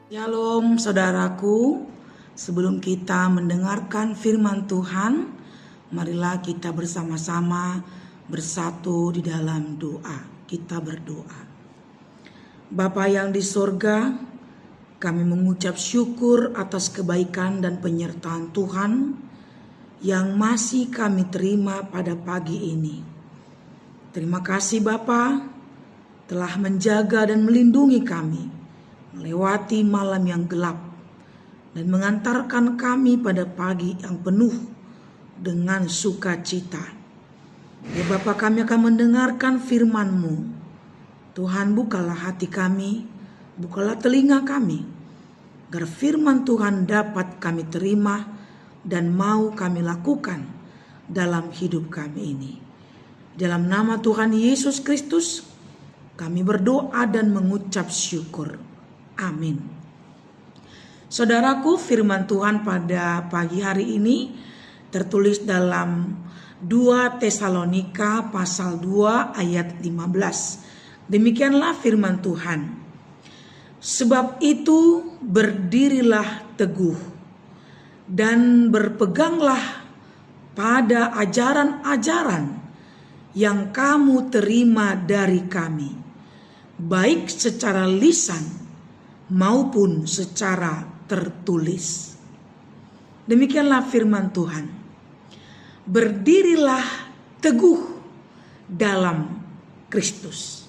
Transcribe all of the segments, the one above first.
Shalom saudaraku, sebelum kita mendengarkan firman Tuhan, marilah kita bersama-sama bersatu di dalam doa. Kita berdoa. Bapa yang di sorga, kami mengucap syukur atas kebaikan dan penyertaan Tuhan yang masih kami terima pada pagi ini. Terima kasih Bapa telah menjaga dan melindungi kami melewati malam yang gelap dan mengantarkan kami pada pagi yang penuh dengan sukacita. Ya Bapa, kami akan mendengarkan firman-Mu. Tuhan, bukalah hati kami, bukalah telinga kami, agar firman Tuhan dapat kami terima dan mau kami lakukan dalam hidup kami ini. Dalam nama Tuhan Yesus Kristus, kami berdoa dan mengucap syukur. Amin. Saudaraku, firman Tuhan pada pagi hari ini tertulis dalam 2 Tesalonika pasal 2 ayat 15. Demikianlah firman Tuhan. Sebab itu berdirilah teguh dan berpeganglah pada ajaran-ajaran yang kamu terima dari kami, baik secara lisan maupun secara tertulis. Demikianlah firman Tuhan. Berdirilah teguh dalam Kristus.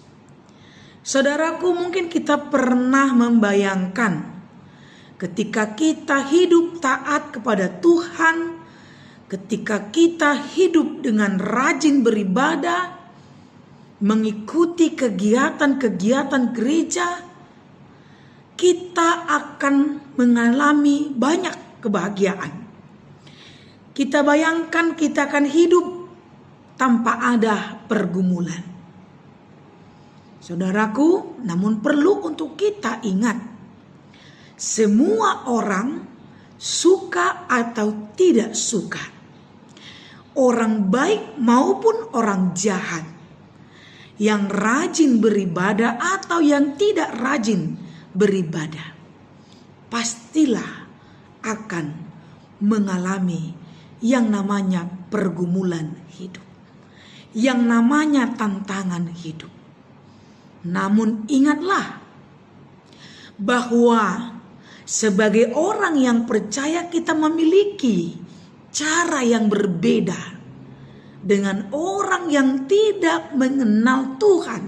Saudaraku, mungkin kita pernah membayangkan ketika kita hidup taat kepada Tuhan, ketika kita hidup dengan rajin beribadah, mengikuti kegiatan-kegiatan gereja, kita akan mengalami banyak kebahagiaan. Kita bayangkan kita akan hidup tanpa ada pergumulan. Saudaraku, namun perlu untuk kita ingat, semua orang suka atau tidak suka, orang baik maupun orang jahat, yang rajin beribadah atau yang tidak rajin beribadah, pastilah akan mengalami yang namanya pergumulan hidup, yang namanya tantangan hidup. Namun ingatlah bahwa sebagai orang yang percaya, kita memiliki cara yang berbeda dengan orang yang tidak mengenal Tuhan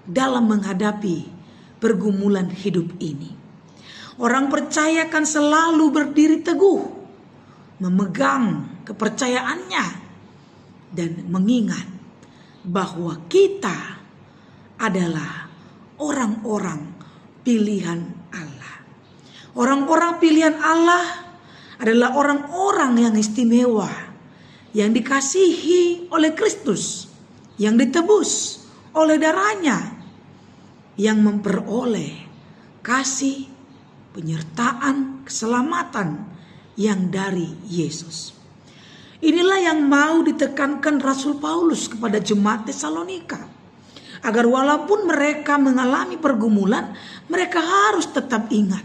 dalam menghadapi pergumulan hidup ini. Orang percaya kan selalu berdiri teguh, memegang kepercayaannya, dan mengingat bahwa kita adalah orang-orang pilihan Allah. Orang-orang pilihan Allah adalah orang-orang yang istimewa, yang dikasihi oleh Kristus, yang ditebus oleh darahnya, yang memperoleh kasih, penyertaan, keselamatan yang dari Yesus. Inilah yang mau ditekankan Rasul Paulus kepada jemaat Tesalonika, agar walaupun mereka mengalami pergumulan, mereka harus tetap ingat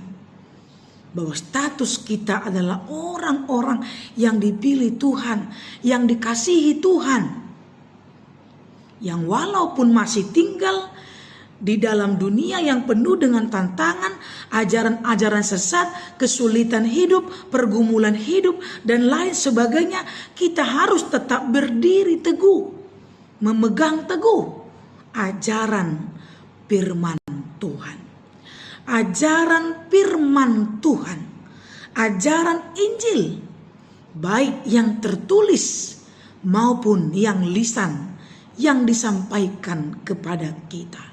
bahwa status kita adalah orang-orang yang dipilih Tuhan, yang dikasihi Tuhan, yang walaupun masih tinggal di dalam dunia yang penuh dengan tantangan, ajaran-ajaran sesat, kesulitan hidup, pergumulan hidup, dan lain sebagainya, kita harus tetap berdiri teguh, memegang teguh ajaran firman Tuhan. Ajaran firman Tuhan, ajaran Injil, baik yang tertulis maupun yang lisan, yang disampaikan kepada kita.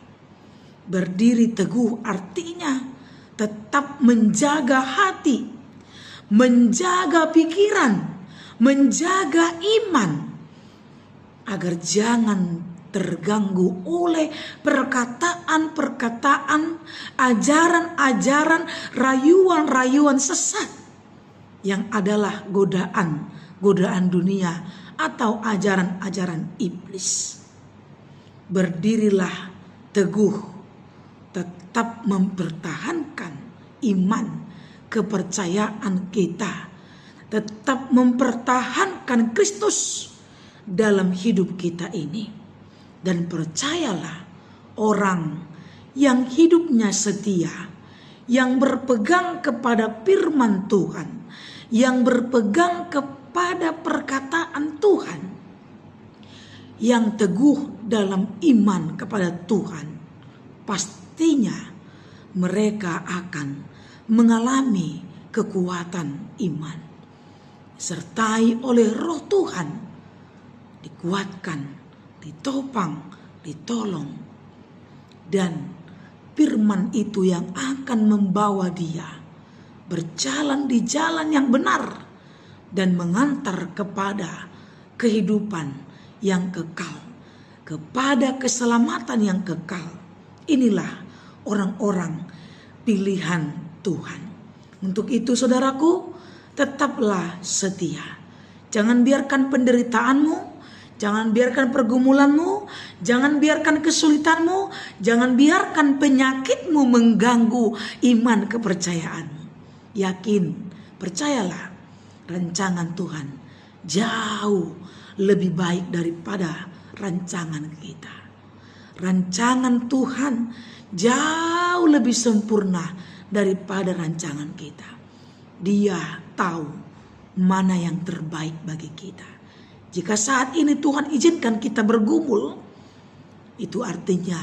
Berdiri teguh artinya tetap menjaga hati, menjaga pikiran, menjaga iman, agar jangan terganggu oleh perkataan-perkataan, ajaran-ajaran, rayuan-rayuan sesat yang adalah godaan dunia atau ajaran-ajaran iblis. Berdirilah teguh, tetap mempertahankan iman, kepercayaan kita, tetap mempertahankan Kristus dalam hidup kita ini. Dan percayalah, orang yang hidupnya setia, yang berpegang kepada firman Tuhan, yang berpegang kepada perkataan Tuhan, yang teguh dalam iman kepada Tuhan, pastinya mereka akan mengalami kekuatan iman. Sertai oleh Roh Tuhan, dikuatkan, ditopang, ditolong, dan firman itu yang akan membawa dia berjalan di jalan yang benar dan mengantar kepada kehidupan yang kekal, kepada keselamatan yang kekal. Inilah orang-orang pilihan Tuhan. Untuk itu saudaraku, tetaplah setia. Jangan biarkan penderitaanmu, jangan biarkan pergumulanmu, jangan biarkan kesulitanmu, jangan biarkan penyakitmu mengganggu iman kepercayaanmu. Yakin, percayalah, rancangan Tuhan jauh lebih baik daripada rancangan kita. Rancangan Tuhan jauh lebih sempurna daripada rancangan kita. Dia tahu mana yang terbaik bagi kita. Jika saat ini Tuhan izinkan kita bergumul, itu artinya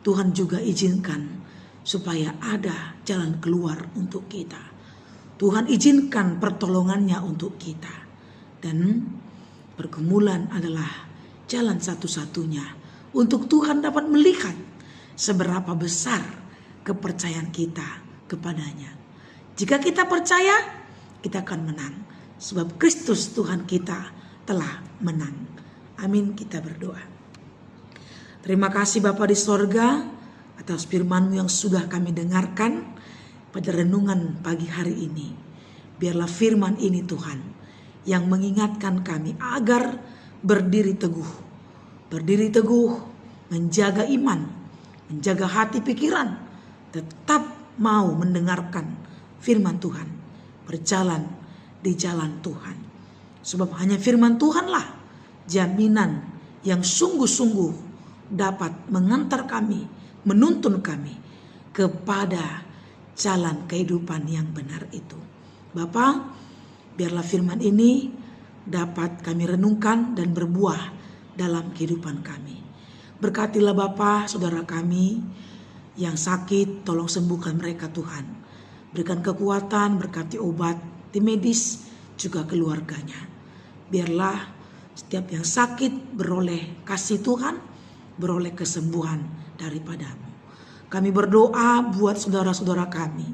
Tuhan juga izinkan supaya ada jalan keluar untuk kita. Tuhan izinkan pertolongannya untuk kita. Dan pergumulan adalah jalan satu-satunya untuk Tuhan dapat melihat seberapa besar kepercayaan kita kepadanya. Jika kita percaya, kita akan menang. Sebab Kristus Tuhan kita telah menang. Amin, kita berdoa. Terima kasih Bapa di sorga atas firman-Mu yang sudah kami dengarkan pada renungan pagi hari ini. Biarlah firman ini Tuhan yang mengingatkan kami agar berdiri teguh. Berdiri teguh, menjaga iman, menjaga hati pikiran, tetap mau mendengarkan firman Tuhan, berjalan di jalan Tuhan. Sebab hanya firman Tuhanlah jaminan yang sungguh-sungguh dapat mengantar kami, menuntun kami kepada jalan kehidupan yang benar itu. Bapa, biarlah firman ini dapat kami renungkan dan berbuah dalam kehidupan kami. Berkatilah Bapa saudara kami yang sakit, tolong sembuhkan mereka Tuhan. Berikan kekuatan, berkati obat, tim medis, juga keluarganya. Biarlah setiap yang sakit beroleh kasih Tuhan, beroleh kesembuhan daripada-Mu. Kami berdoa buat saudara-saudara kami,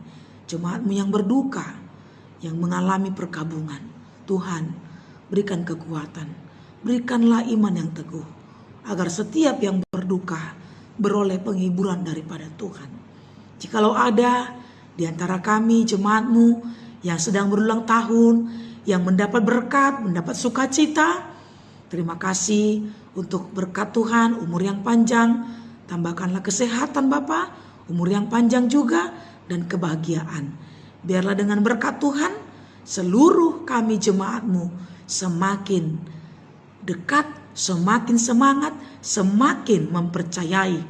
jemaat-Mu yang berduka, yang mengalami perkabungan. Tuhan, berikan kekuatan, berikanlah iman yang teguh, agar setiap yang berduka beroleh penghiburan daripada Tuhan. Jikalau ada di antara kami, jemaat-Mu yang sedang berulang tahun, yang mendapat berkat, mendapat sukacita, terima kasih untuk berkat Tuhan, umur yang panjang. Tambahkanlah kesehatan Bapa, umur yang panjang juga, dan kebahagiaan. Biarlah dengan berkat Tuhan, seluruh kami jemaat-Mu semakin dekat, semakin semangat, semakin mempercayai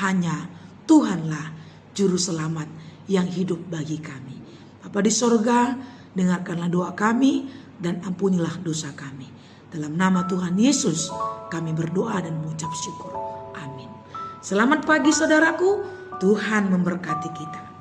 hanya Tuhanlah Juru Selamat yang hidup bagi kami. Bapa di sorga, dengarkanlah doa kami dan ampunilah dosa kami. Dalam nama Tuhan Yesus kami berdoa dan mengucap syukur. Amin. Selamat pagi saudaraku, Tuhan memberkati kita.